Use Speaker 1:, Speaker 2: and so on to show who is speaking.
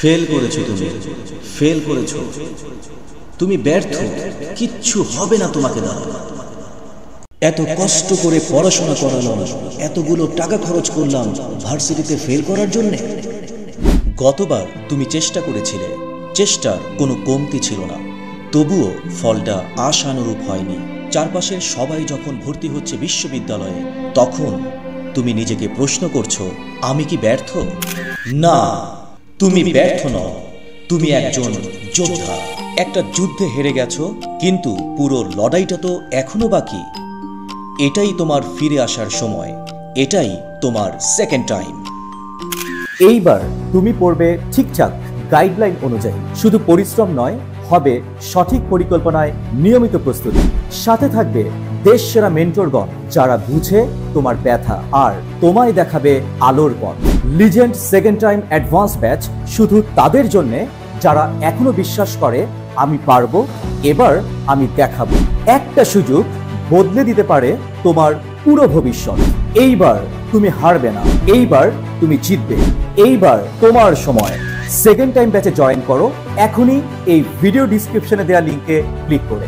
Speaker 1: Fail করেছো তুমি, fail করেছো তুমি, ব্যর্থ, কিচ্ছু হবে না তোমাকে দাও। এত কষ্ট করে পড়াশোনা করালাম, এতগুলো টাকা খরচ করলাম ভার্সিটিতে ফেল করার জন্যে। গতবার তুমি চেষ্টা করেছিলে, চেষ্টার কোনো কমতি ছিল না, তবুও ফলটা আশানুরূপ হয়নি। চারপাশের সবাই যখন ভর্তি হচ্ছে বিশ্ববিদ্যালয়ে, তখন তুমি নিজেকে প্রশ্ন করছো, আমি কি ব্যর্থ? না, তুমি ব্যর্থ নও, তুমি একজন যোদ্ধা। একটা যুদ্ধে হেরে গেছো, কিন্তু পুরো লড়াইটা তো এখনো বাকি। এটাই তোমার ফিরে আসার সময়, এটাই তোমার সেকেন্ড টাইম।
Speaker 2: এইবার তুমি পড়বে ঠিকঠাক গাইডলাইন অনুযায়ী। শুধু পরিশ্রম নয়, হবে সঠিক পরিকল্পনায় নিয়মিত প্রস্তুতি। সাথে থাকবে দেশ সেরা মেন্টরগণ, যারা বুঝে তোমার ব্যথা আর তোমায় দেখাবে আলোর পথ। Legend second time advance batch শুধু তাদের জন্য যারা এখনো বিশ্বাস করে, আমি পারবো, এবার আমি দেখাবো। একটা সুযোগ বদলে দিতে পারে তোমার পুরো ভবিষ্যৎ। এইবার তুমি হারবে না, এইবার তুমি জিতবে, এইবার তোমার সময়। সেকেন্ড টাইম ব্যাচে জয়েন করো এখনই এই ভিডিও ডিসক্রিপশনে দেওয়া লিংকে ক্লিক করে।